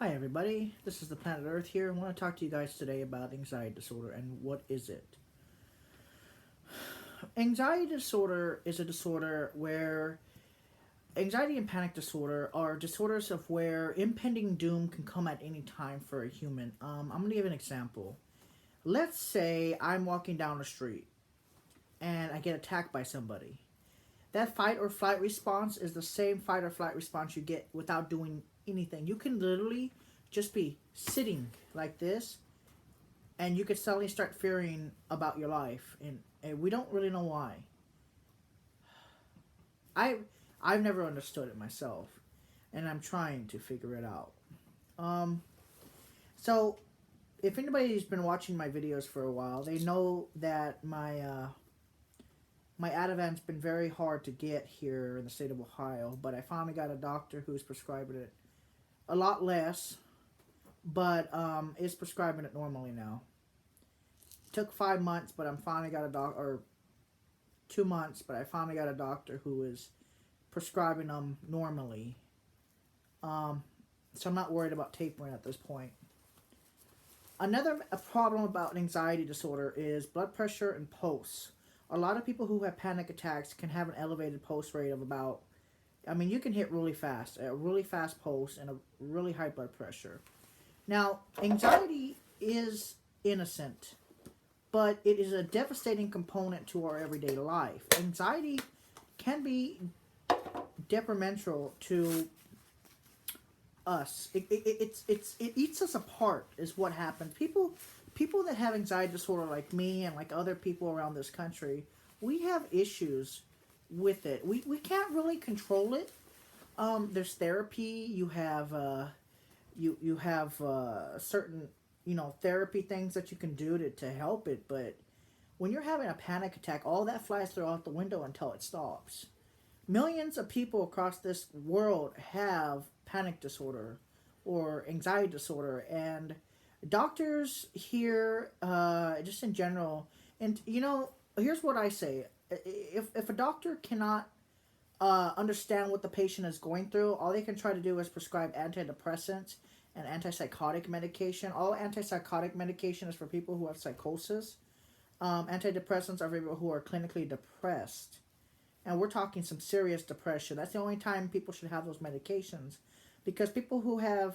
Hi everybody, this is the Planet Earth here. I want to talk to you guys today about anxiety disorder and what is it. Anxiety disorder is a disorder where anxiety and panic disorder are disorders of where impending doom can come at any time for a human. I'm going to give an example. Let's say I'm walking down the street and I get attacked by somebody. That fight or flight response is the same fight or flight response you get without doing anything. You can literally just be sitting like this and you could suddenly start fearing about your life, and we don't really know why. I I've never understood it myself, and I'm trying to figure it out. Um, so if anybody's been watching my videos for a while, they know that my Ativan's been very hard to get here in the state of Ohio, but I finally got a doctor who's prescribing it a lot less, but is prescribing it normally now. Took 5 months, but I'm finally got a doc or 2 months, but I finally got a doctor who is prescribing them normally. So I'm not worried about tapering at this point. Another problem about anxiety disorder is blood pressure and pulse. A lot of people who have panic attacks can have an elevated pulse rate of about, I mean, you can hit really fast, a really fast pulse and a really high blood pressure. Now, anxiety is innocent, but it is a devastating component to our everyday life. Anxiety can be detrimental to us. It eats us apart is what happens. People that have anxiety disorder like me and like other people around this country, we have issues with it. We can't really control it. There's therapy. You have certain therapy things that you can do to help it, but when you're having a panic attack, all that flies throughout the window until it stops. Millions of people across this world have panic disorder or anxiety disorder, and doctors here, just in general, and here's what I say: if a doctor cannot understand what the patient is going through, all they can try to do is prescribe antidepressants and antipsychotic medication. All antipsychotic medication is for people who have psychosis. Antidepressants are for people who are clinically depressed. And we're talking some serious depression. That's the only time people should have those medications. Because people who have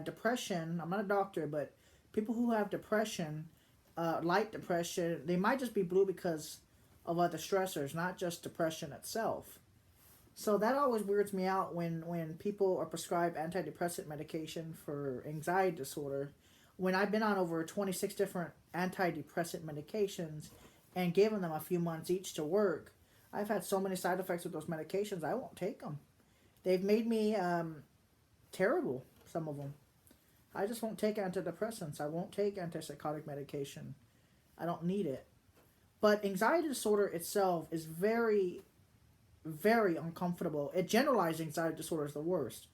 depression, I'm not a doctor, but people who have depression, light depression, they might just be blue because of other stressors, not just depression itself. So that always weirds me out when people are prescribed antidepressant medication for anxiety disorder. When I've been on over 26 different antidepressant medications and given them a few months each to work, I've had so many side effects with those medications, I won't take them. They've made me terrible, some of them. I just won't take antidepressants. I won't take antipsychotic medication. I don't need it. But anxiety disorder itself is very, very uncomfortable. A generalized anxiety disorder is the worst.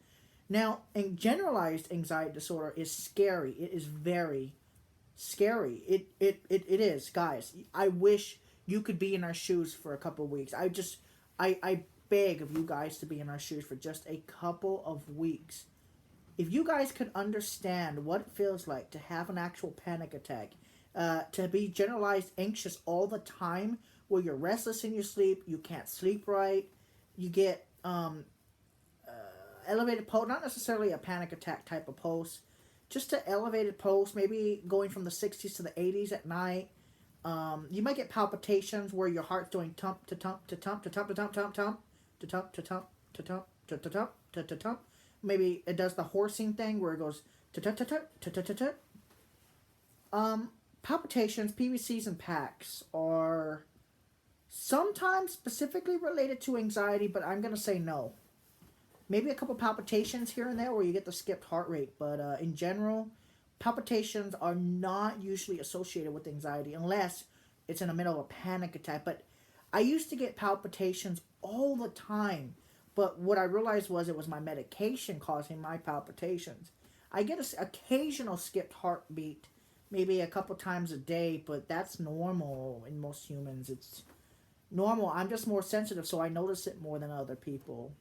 Now, generalized anxiety disorder is scary. It is very scary. It is, guys. I wish you could be in our shoes for a couple of weeks. I beg of you guys to be in our shoes for just a couple of weeks. If you guys could understand what it feels like to have an actual panic attack, to be generalized anxious all the time, where you're restless in your sleep, you can't sleep right, you get elevated pulse, not necessarily a panic attack type of pulse, just an elevated pulse, maybe going from the 60s to the 80s at night. You might get palpitations where your heart's doing tump to tump to tump to tump to tump tump tump to tump to tump to tump to tump to tump. Maybe it does the horsing thing where it goes to tut tut tut tut tut tut. Palpitations, PVCs, and PACs are sometimes specifically related to anxiety, but I'm gonna say no. Maybe a couple palpitations here and there where you get the skipped heart rate, but in general, palpitations are not usually associated with anxiety unless it's in the middle of a panic attack. But I used to get palpitations all the time, but what I realized was it was my medication causing my palpitations. I get an occasional skipped heartbeat, maybe a couple times a day, but that's normal in most humans. It's normal. I'm just more sensitive, so I notice it more than other people.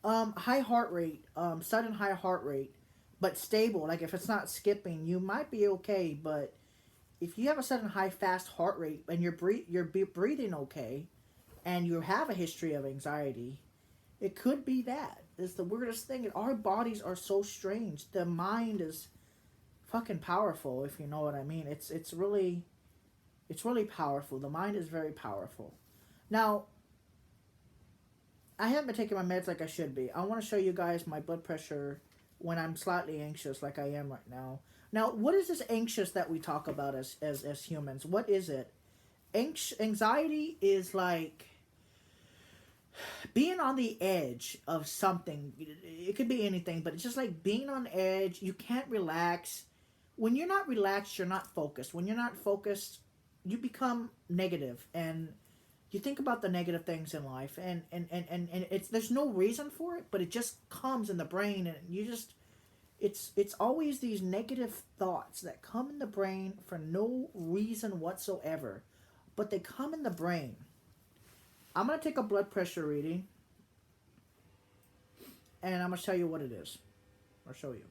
High heart rate, sudden high heart rate, but stable. Like if it's not skipping, you might be okay. But if you have a sudden high fast heart rate and you're breathing okay, and you have a history of anxiety, it could be that. It's the weirdest thing. Our bodies are so strange. The mind is fucking powerful, if you know what I mean. It's really powerful. The mind is very powerful. Now, I haven't been taking my meds like I should be. I want to show you guys my blood pressure when I'm slightly anxious, like I am right now. Now, what is this anxious that we talk about as humans? What is it? Anxiety is like being on the edge of something. It could be anything, but it's just like being on edge. You can't relax. When you're not relaxed, you're not focused. When you're not focused, you become negative, and you think about the negative things in life, and it's there's no reason for it, but it just comes in the brain, and you just it's always these negative thoughts that come in the brain for no reason whatsoever, but they come in the brain. I'm going to take a blood pressure reading, and I'm going to tell you what it is. I'll show you.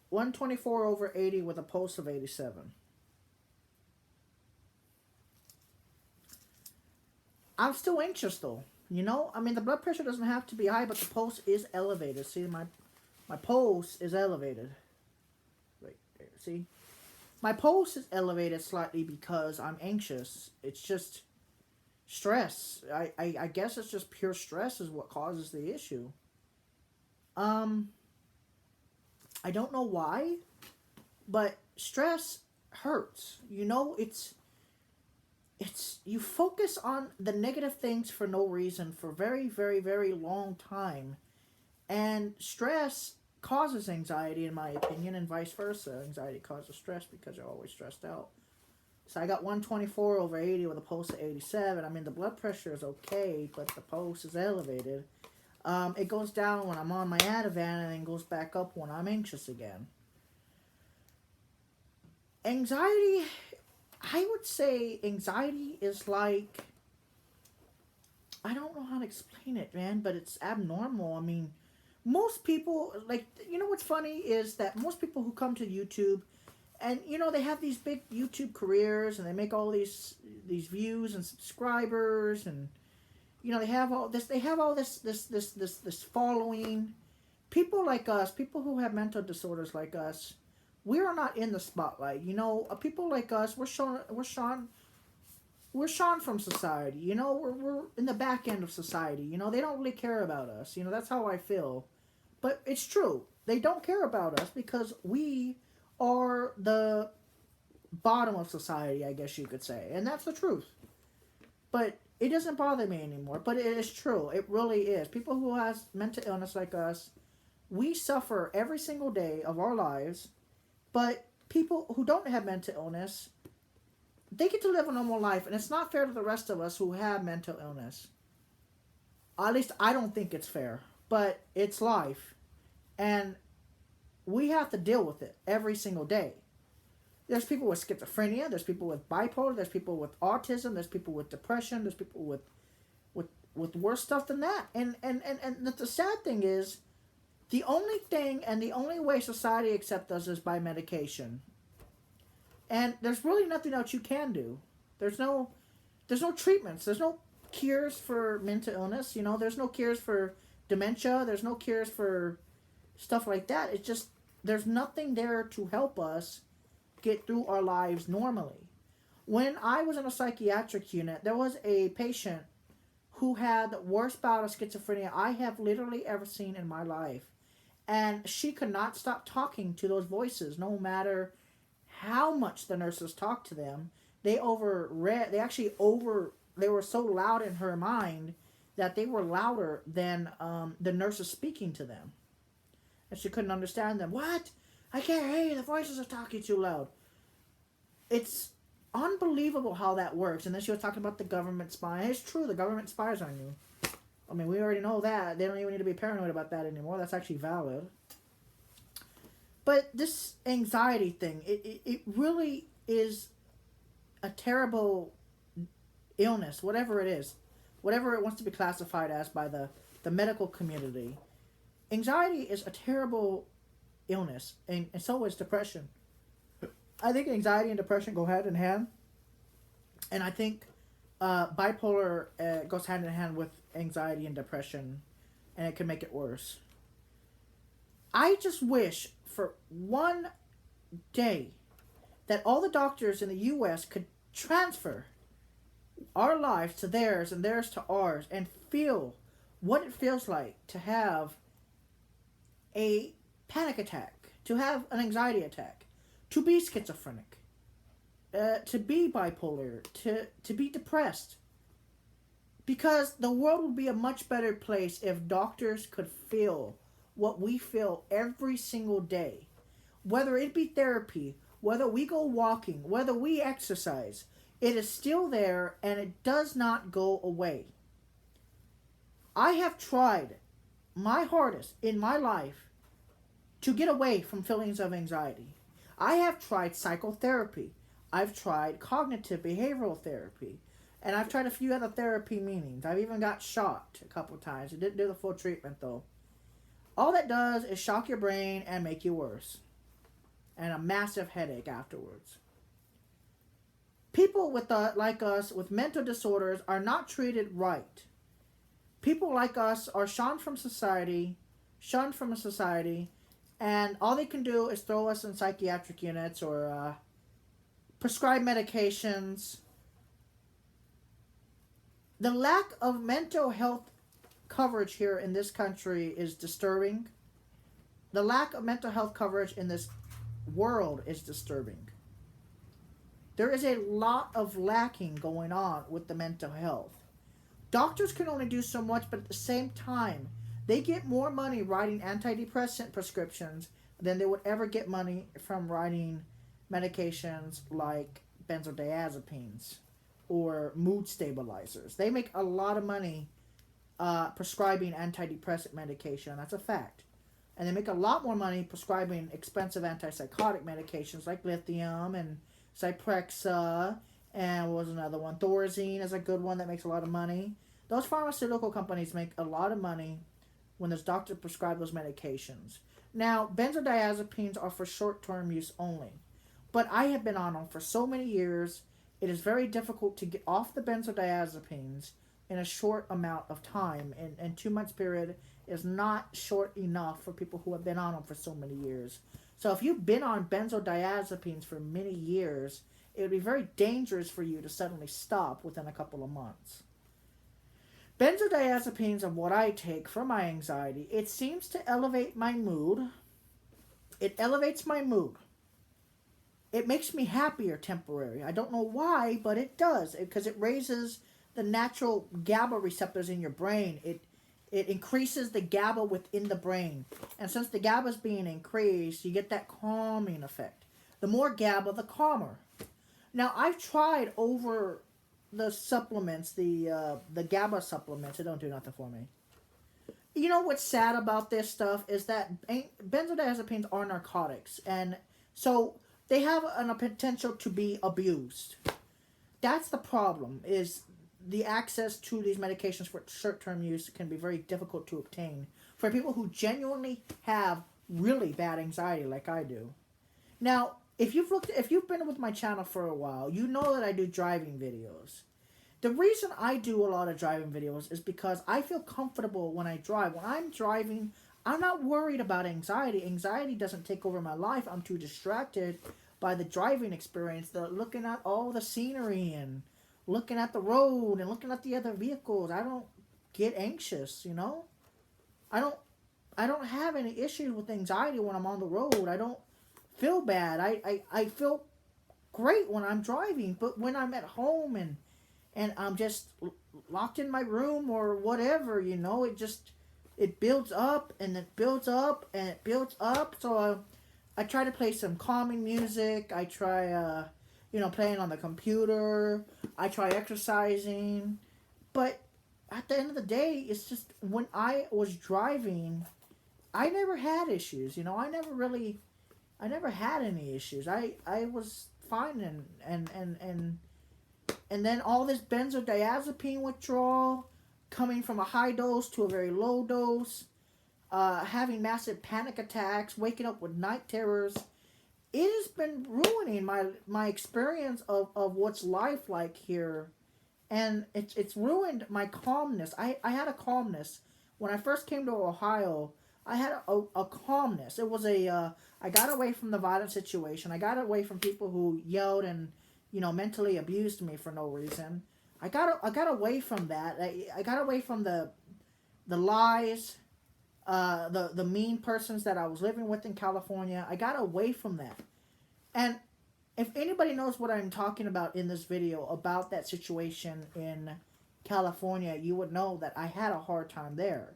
124/80 with a pulse of 87. I'm still anxious though. I mean, the blood pressure doesn't have to be high, but the pulse is elevated. See, my pulse is elevated. Right there. See, my pulse is elevated slightly because I'm anxious. It's just stress. I guess it's just pure stress is what causes the issue. Um, I don't know why, but stress hurts. It's you focus on the negative things for no reason for very, very, very long time, and stress causes anxiety, in my opinion, and vice versa. Anxiety causes stress because you're always stressed out. So I got 124/80 with a pulse of 87. I mean, the blood pressure is okay, but the pulse is elevated. It goes down when I'm on my Ativan and then goes back up when I'm anxious again. Anxiety, I would say anxiety is like, I don't know how to explain it, man, but it's abnormal. I mean, most people, like, what's funny is that most people who come to YouTube, and they have these big YouTube careers, and they make all these views and subscribers, and they have all this following. People like us, people who have mental disorders like us, we are not in the spotlight. People like us, we're shone from society. We're in the back end of society. They don't really care about us. That's how I feel. But it's true. They don't care about us because we are the bottom of society, I guess you could say. And that's the truth. But it doesn't bother me anymore. But it is true. It really is. People who has mental illness like us, we suffer every single day of our lives. But people who don't have mental illness, they get to live a normal life. And it's not fair to the rest of us who have mental illness. At least I don't think it's fair. But it's life. And we have to deal with it every single day. There's people with schizophrenia, there's people with bipolar, there's people with autism, there's people with depression, there's people with worse stuff than that. And the sad thing is, the only thing and the only way society accepts us is by medication. And there's really nothing else you can do. There's no treatments. There's no cures for mental illness. There's no cures for dementia. There's no cures for stuff like that. It's just, there's nothing there to help us get through our lives normally. When I was in a psychiatric unit, there was a patient who had the worst bout of schizophrenia I have literally ever seen in my life. And she could not stop talking to those voices, no matter how much the nurses talked to them. They were so loud in her mind that they were louder than the nurses speaking to them. And she couldn't understand them. What? I can't hear you. The voices are talking too loud. it's unbelievable how that works. And then she was talking about the government spying. It's true, the government spies on you. I mean, we already know that. They don't even need to be paranoid about that anymore. That's actually valid. But this anxiety thing, it really is a terrible illness, whatever it is, whatever it wants to be classified as by the medical community. Anxiety is a terrible illness, and so is depression. I think anxiety and depression go hand in hand, and I think bipolar goes hand in hand with anxiety and depression, and it can make it worse. I just wish for one day that all the doctors in the U.S. could transfer our lives to theirs and theirs to ours and feel what it feels like to have a panic attack, to have an anxiety attack, to be schizophrenic, to be bipolar, to be depressed. Because the world would be a much better place if doctors could feel what we feel every single day. Whether it be therapy, whether we go walking, whether we exercise, it is still there and it does not go away. I have tried my hardest in my life to get away from feelings of anxiety. I have tried psychotherapy. I've tried cognitive behavioral therapy. And I've tried a few other therapy meetings. I've even got shocked a couple times. It didn't do the full treatment though. All that does is shock your brain and make you worse. And a massive headache afterwards. People like us with mental disorders are not treated right. People like us are shunned from society, and all they can do is throw us in psychiatric units or prescribe medications. The lack of mental health coverage here in this country is disturbing. The lack of mental health coverage in this world is disturbing. There is a lot of lacking going on with the mental health. Doctors can only do so much, but at the same time, they get more money writing antidepressant prescriptions than they would ever get money from writing medications like benzodiazepines or mood stabilizers. They make a lot of money prescribing antidepressant medication. That's a fact. And they make a lot more money prescribing expensive antipsychotic medications like lithium and Zyprexa, and what was another one? Thorazine is a good one that makes a lot of money. Those pharmaceutical companies make a lot of money when those doctors prescribe those medications. Now, benzodiazepines are for short-term use only. But I have been on them for so many years, it is very difficult to get off the benzodiazepines in a short amount of time. And 2 months period is not short enough for people who have been on them for so many years. So if you've been on benzodiazepines for many years, it would be very dangerous for you to suddenly stop within a couple of months. Benzodiazepines are what I take for my anxiety. It seems to elevate my mood. It elevates my mood. It makes me happier temporarily. I don't know why, but it does. Because it raises the natural GABA receptors in your brain. It increases the GABA within the brain. And since the GABA is being increased, you get that calming effect. The more GABA, the calmer. Now, I've tried over the supplements, the GABA supplements. They don't do nothing for me. You know what's sad about this stuff is that benzodiazepines are narcotics. And so they have a potential to be abused. That's the problem, is the access to these medications for short-term use can be very difficult to obtain for people who genuinely have really bad anxiety like I do. Now, if you've been with my channel for a while, you know that I do driving videos. The reason I do a lot of driving videos is because I feel comfortable when I drive. When I'm driving, I'm not worried about anxiety. Anxiety doesn't take over my life. I'm too distracted by the driving experience, looking at all the scenery and looking at the road and looking at the other vehicles. I don't get anxious, you know? I don't have any issues with anxiety when I'm on the road. I don't feel bad. I feel great when I'm driving, but when I'm at home and I'm just locked in my room or whatever, you know, it builds up and it builds up and it builds up. So I try to play some calming music. I try playing on the computer. I try exercising. But at the end of the day, it's just when I was driving, I never had issues. I never had any issues. I was fine, and then all this benzodiazepine withdrawal, coming from a high dose to a very low dose, having massive panic attacks, waking up with night terrors. It has been ruining my experience of what's life like here, and it's ruined my calmness. I had a calmness when I first came to Ohio. I had a calmness. It was I got away from the violent situation. I got away from people who yelled and mentally abused me for no reason. I got away from that. I got away from the lies, the mean persons that I was living with in California. I got away from that. And if anybody knows what I'm talking about in this video about that situation in California, you would know that I had a hard time there.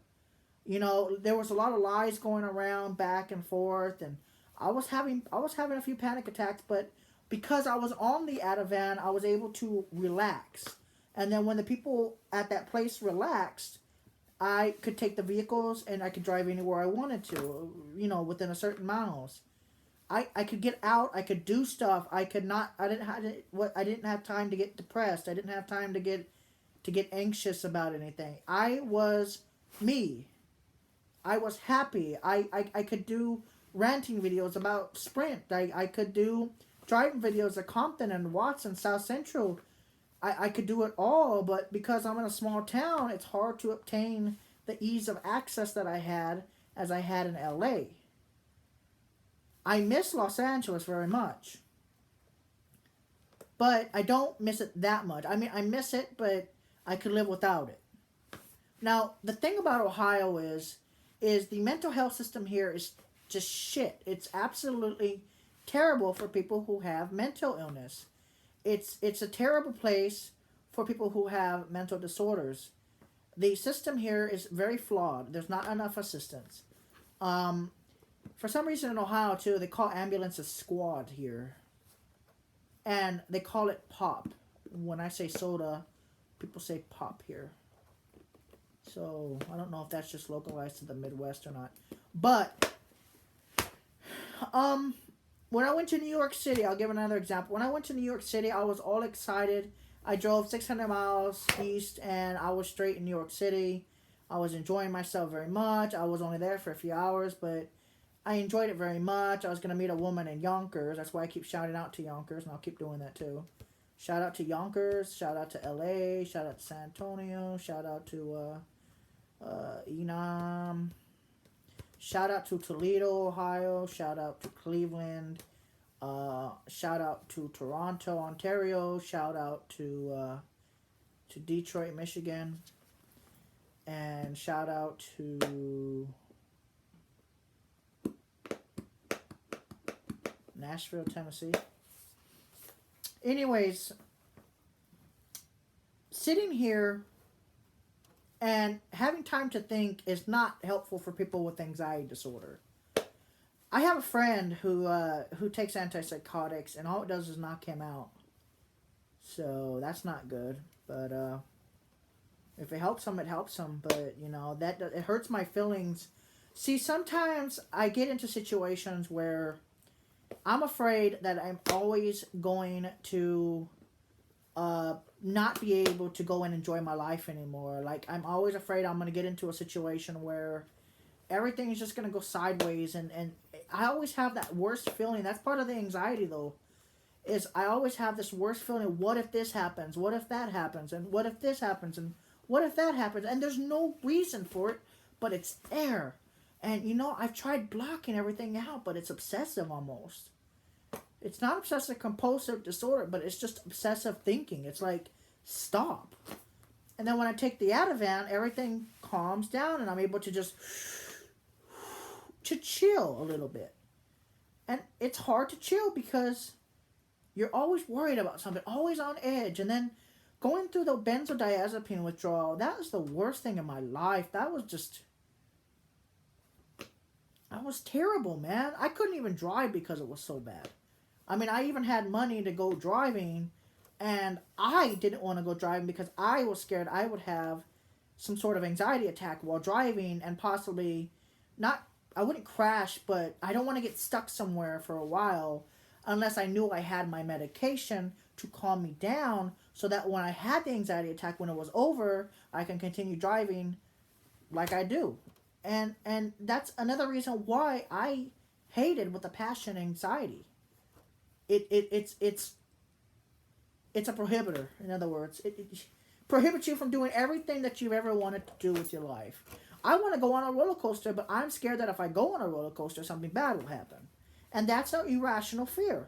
There was a lot of lies going around back and forth, and I was having a few panic attacks, but because I was on the Ativan, I was able to relax. And then when the people at that place relaxed, I could take the vehicles and I could drive anywhere I wanted to, within a certain miles. I could get out, I could do stuff. I didn't have time to get depressed. I didn't have time to get anxious about anything. I was me. I was happy. I could do ranting videos about Sprint. I could do driving videos of Compton and Watts and South Central. I could do it all, but because I'm in a small town, it's hard to obtain the ease of access that I had as I had in LA. I miss Los Angeles very much, but I don't miss it that much. I mean, I miss it, but I could live without it. Now, the thing about Ohio is the mental health system here is just shit. It's absolutely terrible for people who have mental illness. It's a terrible place for people who have mental disorders. The system here is very flawed. There's not enough assistance. For some reason in Ohio, too, they call ambulances squad here. And they call it pop. When I say soda, people say pop here. So, I don't know if that's just localized to the Midwest or not. But, when I went to New York City, I'll give another example. When I went to New York City, I was all excited. I drove 600 miles east, and I was straight in New York City. I was enjoying myself very much. I was only there for a few hours, but I enjoyed it very much. I was going to meet a woman in Yonkers. That's why I keep shouting out to Yonkers, and I'll keep doing that too. Shout out to Yonkers. Shout out to LA. Shout out to San Antonio. Shout out to Enam. Shout out to Toledo, Ohio. Shout out to Cleveland. Shout out to Toronto, Ontario. Shout out to Detroit, Michigan. And shout out to Nashville, Tennessee. Anyways, sitting here and having time to think is not helpful for people with anxiety disorder. I have a friend who takes antipsychotics, and all it does is knock him out. So that's not good. But if it helps him, it helps him. But that it hurts my feelings. See, sometimes I get into situations where I'm afraid that I'm always going to not be able to go and enjoy my life anymore. Like, I'm always afraid I'm going to get into a situation where everything is just going to go sideways, and I always have that worst feeling. That's part of the anxiety, though, is I always have this worst feeling. What if this happens? What if that happens? And what if this happens? And what if that happens? And there's no reason for it, but it's there. And, I've tried blocking everything out, but it's obsessive almost. It's not obsessive-compulsive disorder, but it's just obsessive thinking. It's like, stop. And then when I take the Ativan, everything calms down, and I'm able to just to chill a little bit. And it's hard to chill because you're always worried about something, always on edge. And then going through the benzodiazepine withdrawal, that was the worst thing in my life. That was terrible, man. I couldn't even drive because it was so bad. I mean, I even had money to go driving, and I didn't want to go driving because I was scared I would have some sort of anxiety attack while driving and possibly not, I wouldn't crash, but I don't want to get stuck somewhere for a while unless I knew I had my medication to calm me down so that when I had the anxiety attack, when it was over, I can continue driving like I do. And that's another reason why I hated with a passion anxiety. It's a prohibitor. In other words, it prohibits you from doing everything that you've ever wanted to do with your life. I want to go on a roller coaster, but I'm scared that if I go on a roller coaster, something bad will happen, and that's an irrational fear.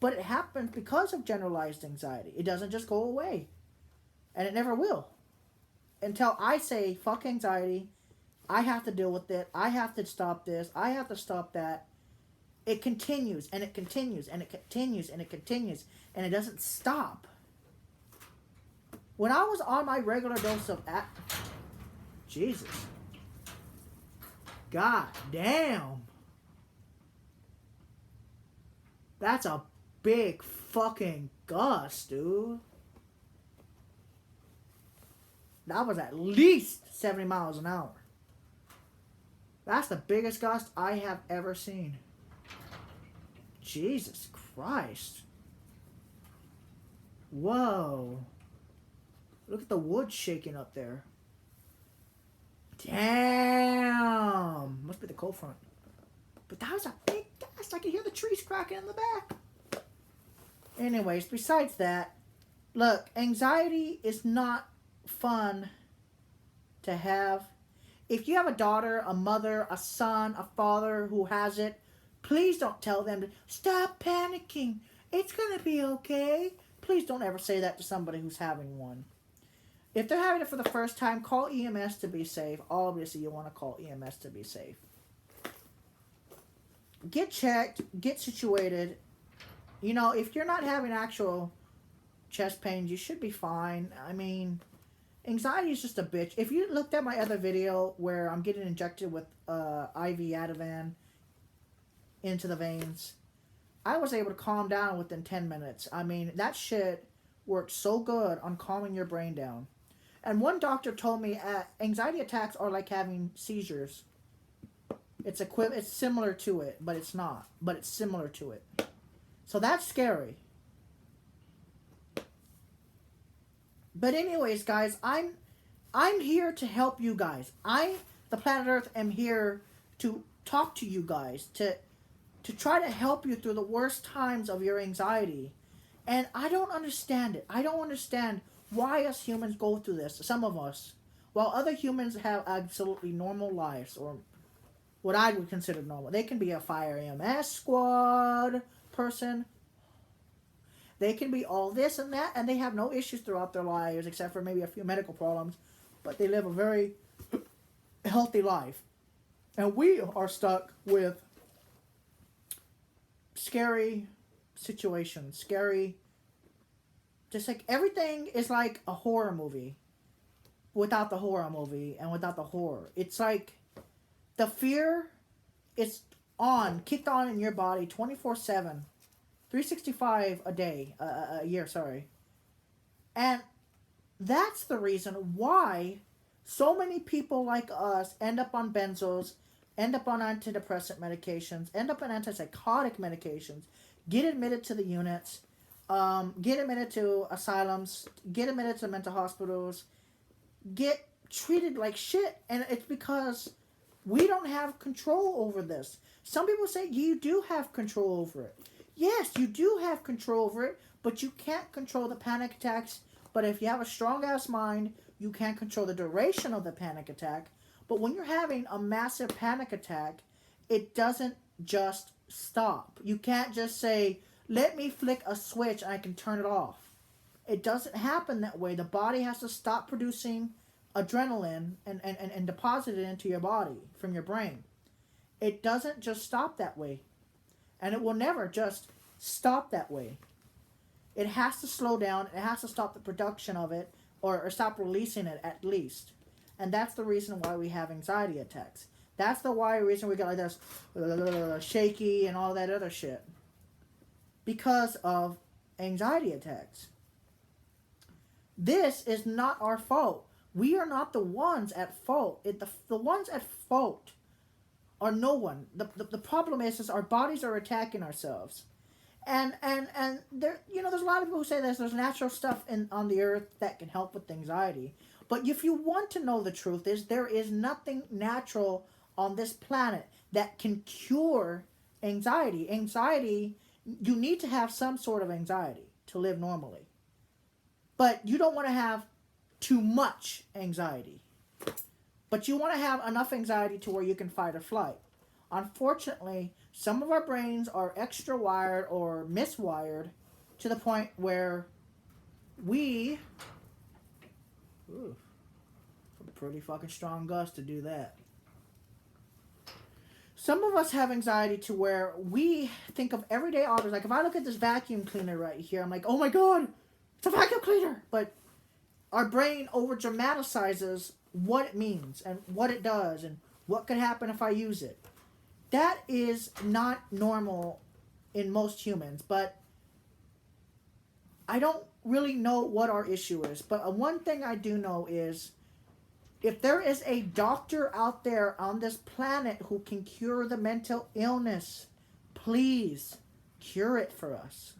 But it happens because of generalized anxiety. It doesn't just go away, and it never will until I say fuck anxiety. I have to deal with it. I have to stop this. I have to stop that. It continues and it continues and it continues and it continues and it doesn't stop. When I was on my regular dose of Jesus. God damn. That's a big fucking gust, dude. That was at least 70 miles an hour. That's the biggest gust I have ever seen. Jesus Christ. Whoa. Look at the wood shaking up there. Damn. Must be the cold front. But that was a big gust. I could hear the trees cracking in the back. Anyways, besides that, look, anxiety is not fun to have. If you have a daughter, a mother, a son, a father who has it, please don't tell them to stop panicking. It's going to be okay. Please don't ever say that to somebody who's having one. If they're having it for the first time, call EMS to be safe. Obviously, you want to call EMS to be safe. Get checked. Get situated. You know, if you're not having actual chest pains, you should be fine. I mean, anxiety is just a bitch. If you looked at my other video where I'm getting injected with IV Ativan into the veins, I was able to calm down within 10 minutes. I mean, that shit works so good on calming your brain down. And one doctor told me anxiety attacks are like having seizures. It's similar to it, but it's not. But it's similar to it. So that's scary. But anyways, guys, I'm here to help you guys. The Planet Earth, am here to talk to you guys, to try to help you through the worst times of your anxiety. And I don't understand it. I don't understand why us humans go through this, some of us, while other humans have absolutely normal lives, or what I would consider normal. They can be a fire EMS squad person. They can be all this and that, and they have no issues throughout their lives, except for maybe a few medical problems, but they live a very healthy life. And we are stuck with scary situations, just like everything is like a horror movie without the horror movie and without the horror. It's like the fear is kicked on in your body 24/7, 365 a day, a year, sorry. And that's the reason why so many people like us end up on benzos, end up on antidepressant medications, end up on antipsychotic medications, get admitted to the units, get admitted to asylums, get admitted to mental hospitals, get treated like shit. And it's because we don't have control over this. Some people say you do have control over it. Yes, you do have control over it, but you can't control the panic attacks. But if you have a strong-ass mind, you can control the duration of the panic attack. But when you're having a massive panic attack, it doesn't just stop. You can't just say, let me flick a switch and I can turn it off. It doesn't happen that way. The body has to stop producing adrenaline and deposit it into your body from your brain. It doesn't just stop that way. And it will never just stop that way. It has to slow down. It has to stop the production of it, or stop releasing it at least. And that's the reason why we have anxiety attacks. That's the reason we get like this shaky and all that other shit. because of anxiety attacks. This is not our fault. We are not the ones at fault. The ones at fault are no one. The problem is our bodies are attacking ourselves. And there, there's a lot of people who say there's natural stuff on the earth that can help with anxiety. But if you want to know the truth, there is nothing natural on this planet that can cure anxiety. Anxiety, you need to have some sort of anxiety to live normally. But you don't want to have too much anxiety. But you want to have enough anxiety to where you can fight or flight. Unfortunately, some of our brains are extra wired or miswired to the point where we... Ooh, a pretty fucking strong gust to do that. Some of us have anxiety to where we think of everyday objects. Like if I look at this vacuum cleaner right here, I'm like, oh my god, it's a vacuum cleaner. But our brain over dramatizes what it means and what it does and what could happen if I use it. That is not normal in most humans, but I don't really know what our issue is. But one thing I do know is if there is a doctor out there on this planet who can cure the mental illness, please cure it for us.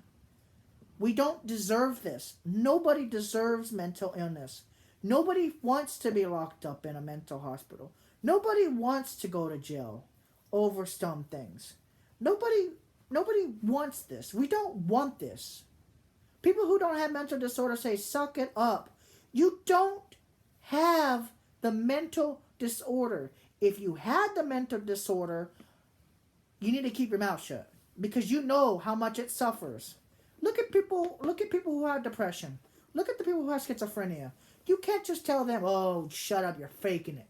We don't deserve this. Nobody deserves mental illness. Nobody wants to be locked up in a mental hospital. Nobody wants to go to jail over some things. Nobody wants this. We don't want this. People who don't have mental disorder say, suck it up. You don't have the mental disorder. If you had the mental disorder, you need to keep your mouth shut because you know how much it suffers. Look at people who have depression. Look at the people who have schizophrenia. You can't just tell them, oh, shut up, you're faking it.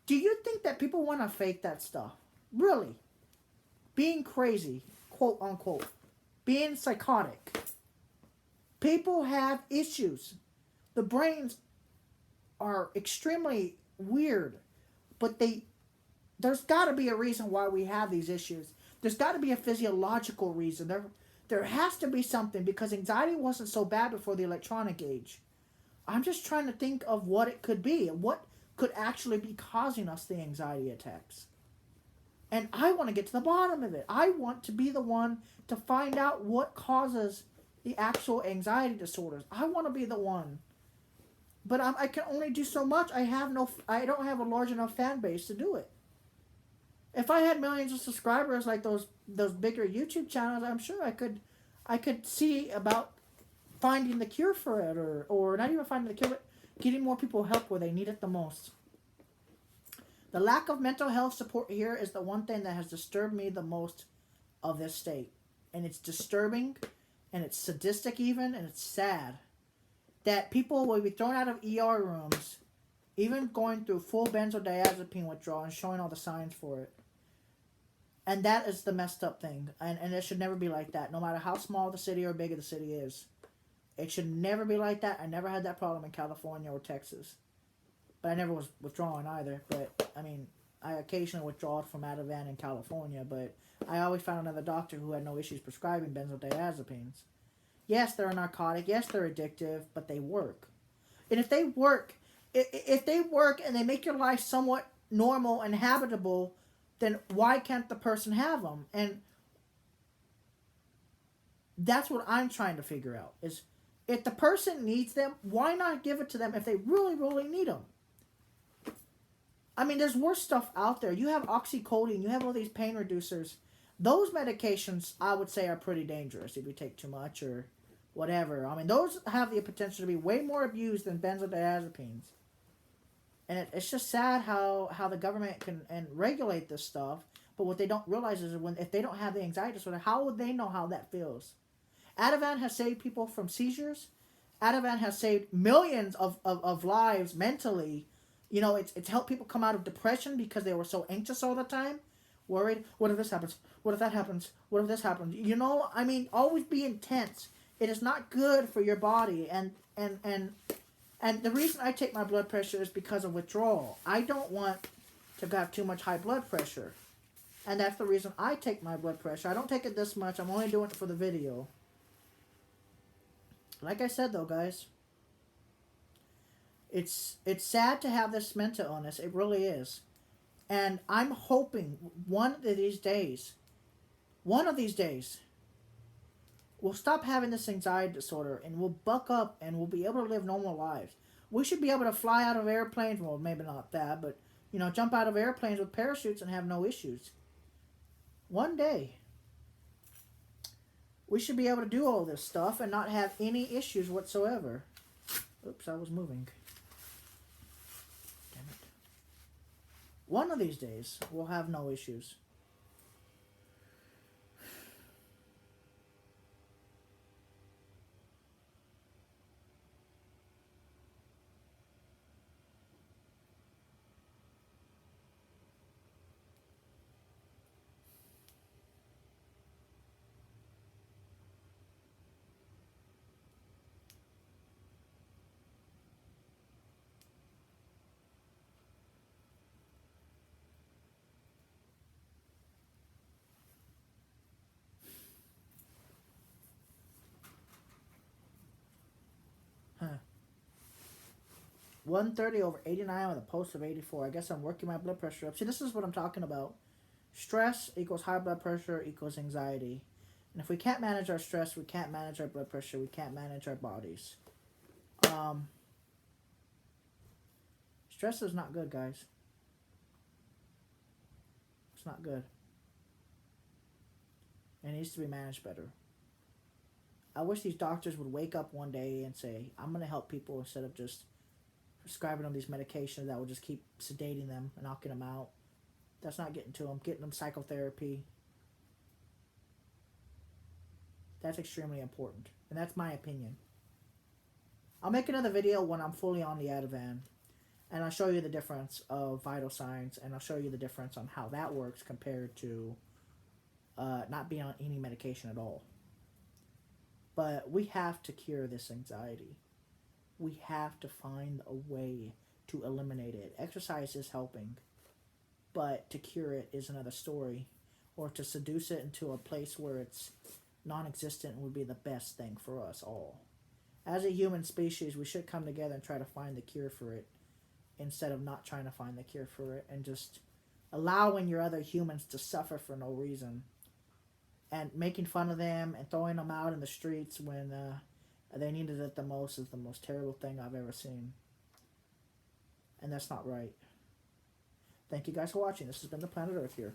Do you think that people want to fake that stuff? Really? Being crazy, quote unquote. Being psychotic. People have issues. The brains are extremely weird. But there's got to be a reason why we have these issues. There's got to be a physiological reason. There has to be something because anxiety wasn't so bad before the electronic age. I'm just trying to think of what it could be. What could actually be causing us the anxiety attacks. And I want to get to the bottom of it. I want to be the one to find out what causes the actual anxiety disorders. I want to be the one. But I can only do so much. I don't have a large enough fan base to do it. If I had millions of subscribers like those bigger YouTube channels, I'm sure I could see about finding the cure for it or not even finding the cure, but getting more people help where they need it the most. The lack of mental health support here is the one thing that has disturbed me the most of this state. And it's disturbing, and it's sadistic even, and it's sad. That people will be thrown out of ER rooms, even going through full benzodiazepine withdrawal and showing all the signs for it. And that is the messed up thing. And it should never be like that, no matter how small the city or big the city is. It should never be like that. I never had that problem in California or Texas. But I never was withdrawing either. But, I mean, I occasionally withdraw from Ativan in California. But I always found another doctor who had no issues prescribing benzodiazepines. Yes, they're a narcotic. Yes, they're addictive. But they work. And if they work and they make your life somewhat normal and habitable, then why can't the person have them? And that's what I'm trying to figure out. Is if the person needs them, why not give it to them if they really, really need them? I mean, there's worse stuff out there. You have oxycodone. You have all these pain reducers. Those medications, I would say, are pretty dangerous if you take too much or whatever. I mean, those have the potential to be way more abused than benzodiazepines. And it's just sad how the government can regulate this stuff. But what they don't realize is if they don't have the anxiety disorder, how would they know how that feels? Ativan has saved people from seizures. Ativan has saved millions of lives mentally. You know, it's helped people come out of depression because they were so anxious all the time. Worried, what if this happens? What if that happens? What if this happens? You know, I mean, always be intense. It is not good for your body. And the reason I take my blood pressure is because of withdrawal. I don't want to have too much high blood pressure. And that's the reason I take my blood pressure. I don't take it this much. I'm only doing it for the video. Like I said though, guys, it's sad to have this mental illness. It really is. And I'm hoping one of these days, we'll stop having this anxiety disorder and we'll buck up and we'll be able to live normal lives. We should be able to fly out of airplanes. Well, maybe not that, but jump out of airplanes with parachutes and have no issues. One day, we should be able to do all this stuff and not have any issues whatsoever. Oops, I was moving. Damn it. One of these days, we'll have no issues. Huh. 130 over 89 with a pulse of 84. I guess I'm working my blood pressure up. See, this is what I'm talking about. Stress equals high blood pressure equals anxiety. And if we can't manage our stress, we can't manage our blood pressure, we can't manage our bodies. Stress is not good, guys. It's not good. It needs to be managed better. I wish these doctors would wake up one day and say, I'm going to help people instead of just prescribing them these medications that will just keep sedating them and knocking them out. That's not getting to them. Getting them psychotherapy. That's extremely important. And that's my opinion. I'll make another video when I'm fully on the Ativan. And I'll show you the difference of vital signs. And I'll show you the difference on how that works compared to not being on any medication at all. But we have to cure this anxiety. We have to find a way to eliminate it. Exercise is helping. But to cure it is another story. Or to seduce it into a place where it's non-existent would be the best thing for us all. As a human species, we should come together and try to find the cure for it instead of not trying to find the cure for it and just allowing your other humans to suffer for no reason and making fun of them and throwing them out in the streets when they needed it the most is the most terrible thing I've ever seen. And that's not right. Thank you guys for watching. This has been the Planet Earth here.